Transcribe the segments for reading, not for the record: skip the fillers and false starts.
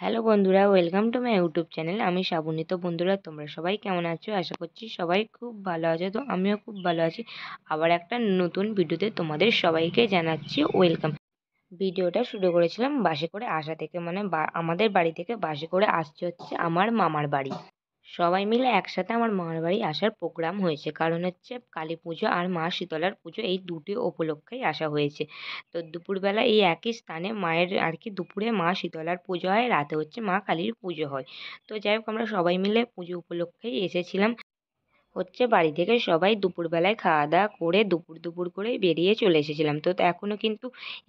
Hello বন্ধুরা, welcome to my YouTube channel. আমি শ্রাবণী। তো বন্ধুরা, তোমরা সবাই কেমন আছো? আশা করছি সবাই খুব ভালো আছো। তো আমিও খুব ভালো আছি। আবার একটা নতুন ভিডিওতে তোমাদের সবাইকে জানাচ্ছি ওয়েলকাম। ভিডিওটা শুরু করেছিলাম বাসে করে আসা থেকে, মানে আমাদের বাড়ি থেকে বাসে করে আসছে হচ্ছে আমার মামার বাড়ি। সবাই মিলে একসাথে আমার মামার বাড়ি আসার প্রোগ্রাম হয়েছে, কারণ হচ্ছে কালী পুজো আর মা শীতলার পুজো, এই দুটি উপলক্ষেই আসা হয়েছে। তো দুপুরবেলা এই একই স্থানে মায়ের আর কি দুপুরে মা শীতলার পুজো হয়, রাতে হচ্ছে মা কালীর পুজো হয়। তো যাই হোক, আমরা সবাই মিলে পুজো উপলক্ষেই এসেছিলাম হচ্ছে বাড়ি থেকে। সবাই দুপুরবেলায় খাওয়া দাওয়া করে দুপুর দুপুর করে বেরিয়ে চলে এসেছিলাম। তো এখনও কিন্তু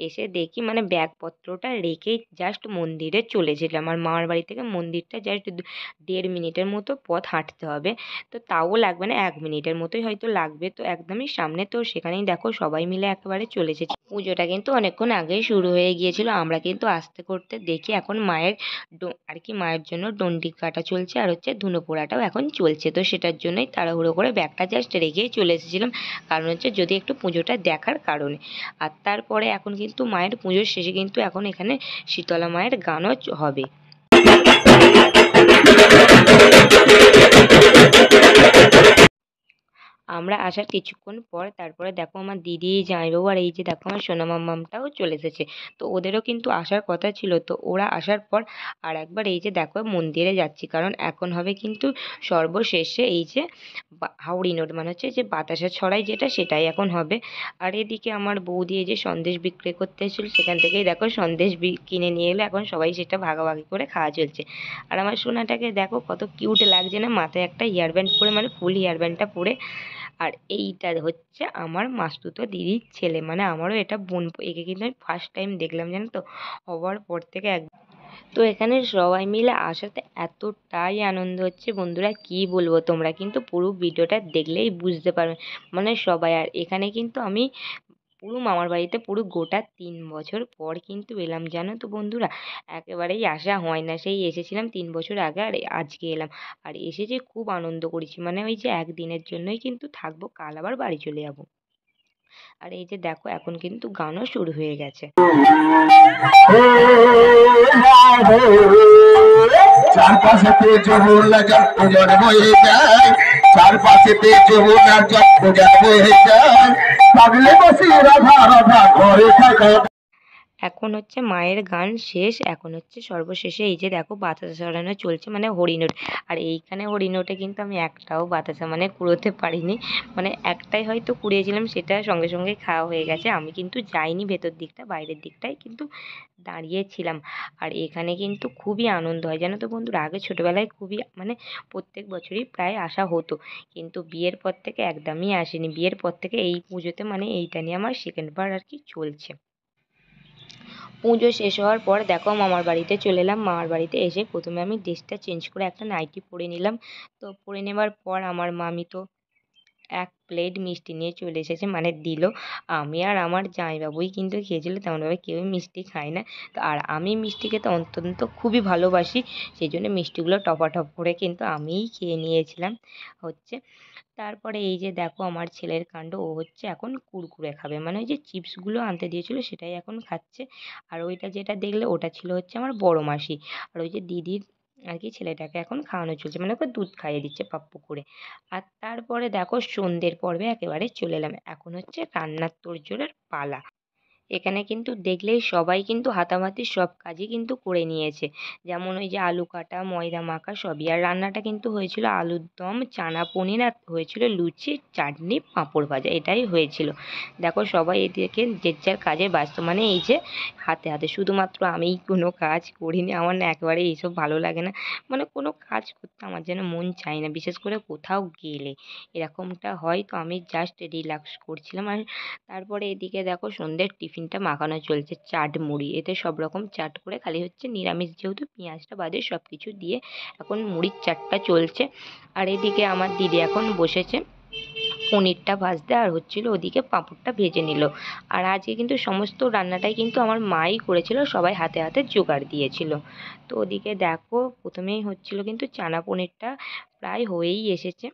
এসে দেখি মানে ব্যাগপত্রটা রেখেই জাস্ট মন্দিরে চলেছিলাম। আর মামার বাড়ি থেকে মন্দিরটা জাস্ট 1.5 মিনিটের মতো পথ হাঁটতে হবে। তো তাও লাগবে না, 1 মিনিটের মতোই হয়তো লাগবে। তো একদমই সামনে, তো সেখানেই দেখো সবাই মিলে একেবারে চলে এসেছি। পুজোটা কিন্তু অনেকক্ষণ আগেই শুরু হয়ে গিয়েছিল। আমরা কিন্তু আস্তে করতে দেখি এখন মায়ের আর কি মায়ের জন্য ডন্ডি কাটা চলছে, আর হচ্ছে ধুনো পোড়াটাও এখন চলছে। তো সেটার জন্যই তাড়াহুড়ো করে ব্যাগটা জাস্ট রেখেই চলে এসেছিলাম, কারণ হচ্ছে যদি একটু পুজোটা দেখার কারণে। আর তারপরে এখন কিন্তু মায়ের পুজোর শেষে কিন্তু এখন এখানে শীতলা মায়ের গানও হবে। আমরা আসার কিছুক্ষণ পর তারপরে দেখো আমার দিদি, জামাইবাবু আর এই যে দেখো আমার সোনা মাম্মামটাও চলে এসেছে। তো ওদেরও কিন্তু আসার কথা ছিল। তো ওরা আসার পর আর একবার এই যে দেখো মন্দিরে যাচ্ছি, কারণ এখন হবে কিন্তু সর্বশেষে এই যে হাউড়ি নোট, মানে হচ্ছে যে বাতাসা ছড়াই যেটা, সেটাই এখন হবে। আর এদিকে আমার বৌদি এই যে সন্দেশ বিক্রি করতে এসেছিল, সেখান থেকেই দেখো সন্দেশ কিনে নিয়ে এলো। এখন সবাই সেটা ভাগাভাগি করে খাওয়া চলছে। আর আমার সোনাটাকে দেখো কত কিউট লাগছে না, মাথায় একটা হেয়ারব্যান্ড পরে, মানে ফুল হেয়ারব্যান্ডটা পরে। আর এইটা হচ্ছে আমার মাসতুতো দিদির ছেলে, মানে আমারও এটা বোন। একে কিন্তু আমি ফার্স্ট টাইম দেখলাম, জানো তো, হওয়ার পর থেকে তো এখানে সবাই মিলে আসাতে এতটাই আনন্দ হচ্ছে বন্ধুরা, কি বলবো। তোমরা কিন্তু পুরো ভিডিওটা দেখলেই বুঝতে পারবে, মানে সবাই। আর এখানে কিন্তু আমি পুরো মামার বাড়িতে পুরো গোটা 3 বছর পর কিন্তু এলাম, জানো তো বন্ধুরা। একেবারেই আসা হয় না, সেই এসেছিলাম 3 বছর আগে আর আজকে এলাম। আর এসে যে খুব আনন্দ করেছি, মানে ওই যে একদিনের জন্যই কিন্তু থাকবো, কাল আবার বাড়ি চলে যাব। আর এই যে দেখো এখন কিন্তু গানও শুরু হয়ে গেছে। চারপাশেতে যমুনা জল বয়ে যায়, চারপাশেতে যমুনা জল বয়ে যায়, পাগলে বসে রাধা রাধা করে থাকা। এখন হচ্ছে মায়ের গান শেষ, এখন হচ্ছে সর্বশেষে এই যে দেখো বাতাসা ছড়ানো চলছে, মানে হরিনোট। আর এইখানে হরিনোটে কিন্তু আমি একটাও বাতাসা মানে কুড়োতে পারিনি, মানে একটাই হয়তো কুড়িয়েছিলাম, সেটা সঙ্গে সঙ্গে খাওয়া হয়ে গেছে। আমি কিন্তু যাইনি ভেতর দিকটা, বাইরের দিকটাই কিন্তু দাঁড়িয়েছিলাম। আর এখানে কিন্তু খুবই আনন্দ হয়, জানো তো বন্ধুরা। আগে ছোটোবেলায় খুবই মানে প্রত্যেক বছরই প্রায় আসা হতো, কিন্তু বিয়ের পর থেকে একদমই আসেনি। বিয়ের পর থেকে এই পুজোতে মানে এইটা নিয়ে আমার সেকেন্ড বার আর কি চলছে। পুজো শেষ হওয়ার পর দেখো মামার বাড়িতে চলে এলাম। মামার বাড়িতে এসে প্রথমে আমি ড্রেসটা চেঞ্জ করে একটা নাইটি পরে নিলাম। তো পরে নেবার পর আমার মামি তো 1 প্লেট মিষ্টি নিয়ে চলে এসেছে, মানে দিল। আমি আর আমার জামাইবাবুই কিন্তু খেয়েছিল, তেমনভাবে কেউই মিষ্টি খায় না। তো আর আমি মিষ্টি খেতে অত্যন্ত খুবই ভালোবাসি, সেই জন্য মিষ্টিগুলো টপাটপ করে কিন্তু আমিই খেয়ে নিয়েছিলাম হচ্ছে। তারপরে এই যে দেখো আমার ছেলের কাণ্ড, ও হচ্ছে এখন কুরকুরে খাবে, মানে ওই যে চিপসগুলো আনতে দিয়েছিল সেটাই এখন খাচ্ছে। আর ওইটা যেটা দেখলে ওটা ছিল হচ্ছে আমার বড় মাসি। আর ওই যে দিদির আর কি ছেলেটাকে এখন খাওয়ানো চলছে, মানে ওকে দুধ খাইয়ে দিচ্ছে পাপ্পু করে। আর তারপরে দেখো সন্ধ্যের পর্বে একেবারে চলে এলাম, এখন হচ্ছে রান্নার তোড়জোড়ের পালা। এখানে কিন্তু দেখলেই সবাই কিন্তু হাতামাতি সব কাজই কিন্তু করে নিয়েছে, যেমন ওই যে আলু কাটা, ময়দা মাখা সবই। আর রান্নাটা কিন্তু হয়েছিল আলুর দম, চানা পনির, আর হয়েছিল লুচি, চাটনি, পাঁপড় ভাজা, এটাই হয়েছিল। দেখো সবাই এদিকে যে যার কাজে ব্যস্ত, মানে এই যে হাতে হাতে। শুধুমাত্র আমিই কোনো কাজ করিনি, আমার না একেবারে এইসব ভালো লাগে না, মানে কোনো কাজ করতে আমার যেন মন চায় না, বিশেষ করে কোথাও গেলে এরকমটা হয়। তো আমি জাস্ট রিল্যাক্স করছিলাম। আর তারপরে এদিকে দেখো সন্ধ্যের টিফিনটা মাখানো চলছে, চাট মুড়ি। এতে সব রকম চাট করে, খালি হচ্ছে নিরামিষ যেহেতু পেঁয়াজটা বাদে সব কিছু দিয়ে এখন মুড়ির চাটটা চলছে। আর এদিকে আমার দিদি এখন বসেছে পনিরটা ভাজতে, আর হচ্ছিল ওদিকে পাঁপড়টা ভেজে নিল। আর আজকে কিন্তু সমস্ত রান্নাটাই কিন্তু আমার মাই করেছিল, সবাই হাতে হাতে জোগাড় দিয়েছিল। তো ওদিকে দেখো প্রথমেই হচ্ছিল কিন্তু চানা পনিরটা প্রায় হয়েই এসেছে।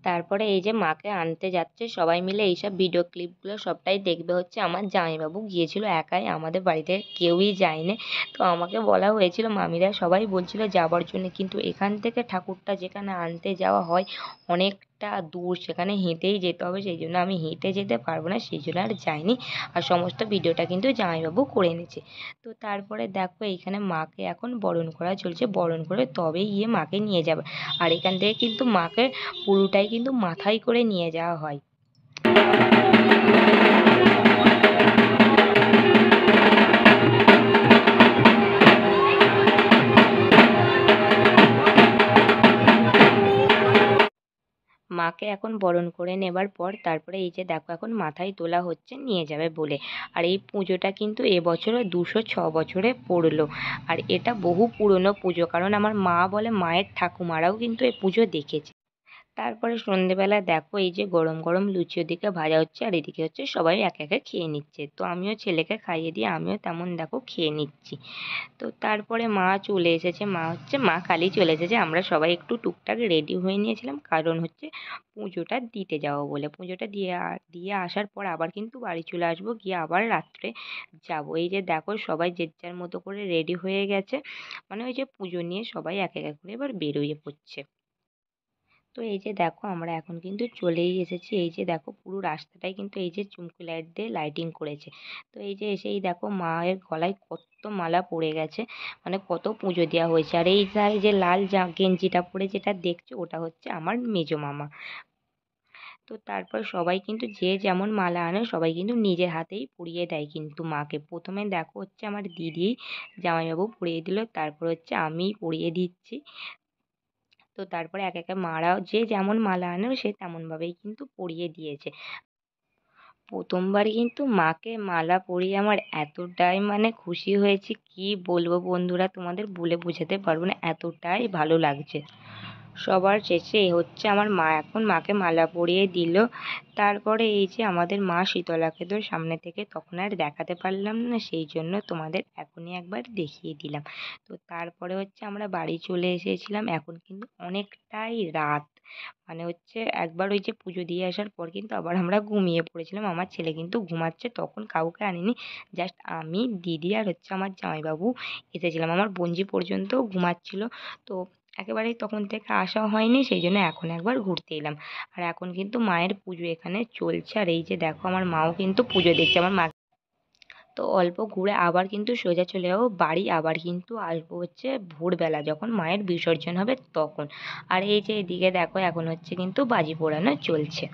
তারপরে এই যে মাকে আনতে যাচ্ছে সবাই মিলে, এইসব ভিডিও ক্লিপগুলো সবটাই দেখবে হচ্ছে আমার জামাইবাবু গিয়েছিল একাই, আমাদের বাড়িতে কেউই যায়নি। তো আমাকে বলা হয়েছিল, মামিরা সবাই বলছিল যাবার জন্য, কিন্তু এখান থেকে ঠাকুরটা যেখানে আনতে যাওয়া হয় অনেকটা দূর, সেখানে হেঁটেই যেতে হবে, সেই জন্য আমি হেঁটে যেতে পারবো না, সেই জন্য আর যাইনি। আর সমস্ত ভিডিওটা কিন্তু জামাইবাবু করে এনেছে। তো তারপরে দেখো এইখানে মাকে এখন বরণ করা চলছে, বরণ করে তবেই গিয়ে মাকে নিয়ে যাবে। আর এখান থেকে কিন্তু মাকে পুরোটাই কিন্তু মাথায় করে নিয়ে যাওয়া হয়। মাকে এখন বরণ করে নেবার পর তারপরে এই যে দেখো এখন মাথায় তোলা হচ্ছে নিয়ে যাবে বলে। আর এই পুজোটা কিন্তু এবছরে 206 বছরে পড়লো। আর এটা বহু পুরনো পুজো, কারণ আমার মা বলে মায়ের ঠাকুমারাও কিন্তু এই পুজো দেখেছে। তারপরে সন্ধেবেলা দেখো এই যে গরম গরম লুচি ওদিকে ভাজা হচ্ছে আর এদিকে হচ্ছে সবাই একে একে খেয়ে নিচ্ছে। তো আমিও ছেলেকে খাইয়ে দিয়ে আমিও তেমন দেখো খেয়ে নিচ্ছি। তো তারপরে মা চলে এসেছে, মা কালী চলে এসেছে। আমরা সবাই একটু টুকটাক রেডি হয়ে নিয়েছিলাম, কারণ হচ্ছে পুজোটা দিতে যাবো বলে। পুজোটা দিয়ে আসার পর আবার কিন্তু বাড়ি চলে আসবো, গিয়ে আবার রাত্রে যাব। এই যে দেখো সবাই যে যার মতো করে রেডি হয়ে গেছে, মানে ওই যে পুজো নিয়ে সবাই এক এক করে এবার বেরোয় পড়ছে। তো এই যে দেখো আমরা এখন কিন্তু চলেই এসেছি। এই যে দেখো পুরো রাস্তাটাই কিন্তু এই যে চুমকি লাইট দিয়ে লাইটিং করেছে। তো এই যে এসেই দেখো মায়ের গলায় কত মালা পড়ে গেছে, মানে কত পুজো দেওয়া হয়েছে। আর এই যে লাল গেঞ্জিটা পরে যেটা দেখছো ওটা হচ্ছে আমার মেজো মামা। তো তারপর সবাই কিন্তু যে যেমন মালা আনে সবাই কিন্তু নিজের হাতেই পরিয়ে দেয় কিন্তু মাকে। প্রথমে দেখো হচ্ছে আমার দিদি জামাইবাবু পরিয়ে দিল, তারপর হচ্ছে আমি পরিয়ে দিচ্ছি। তো তারপরে এক একে মারাও যে যেমন মালা আনে সে তেমনভাবেই কিন্তু পরিয়ে দিয়েছে। প্রথমবার কিন্তু মাকে মালা পরিয়ে আমার এতটাই মানে খুশি হয়েছি, কি বলবো বন্ধুরা, তোমাদের বলে বোঝাতে পারবো না, এতটাই ভালো লাগছে। সবার শেষে হচ্ছে আমার মা এখন মাকে মালা পরিয়ে দিল। তারপরে এই যে আমাদের মা শীতলাকে তো সামনে থেকে তখন আর দেখাতে পারলাম না, সেই জন্য তোমাদের এখনই একবার দেখিয়ে দিলাম। তো তারপরে হচ্ছে আমরা বাড়ি চলে এসেছিলাম, এখন কিন্তু অনেকটাই রাত, মানে হচ্ছে একবার ওই যে পুজো দিয়ে আসার পর কিন্তু আবার আমরা ঘুমিয়ে পড়েছিলাম। আমার ছেলে কিন্তু ঘুমাচ্ছে, তখন কাউকে আনিনি, জাস্ট আমি, দিদি আর হচ্ছে আমার জামাইবাবু এসেছিলাম। আমার বোনঝি পর্যন্ত ঘুমাচ্ছিল। তো একেবারেই তখন থেকে আসা হয়নি, সেই জন্য এখন একবার ঘুরতে এলাম। আর এখন কিন্তু মায়ের পুজো এখানে চলছে, আর এই যে দেখো আমার মাও কিন্তু পুজো দেখছে আমার মা। তো অল্প ঘুরে আবার কিন্তু সোজা চলে যাবো বাড়ি, আবার কিন্তু আসবো হচ্ছে ভোরবেলা যখন মায়ের বিসর্জন হবে তখন। আর এই যে এদিকে দেখো এখন হচ্ছে কিন্তু বাজি পোড়ানো চলছে।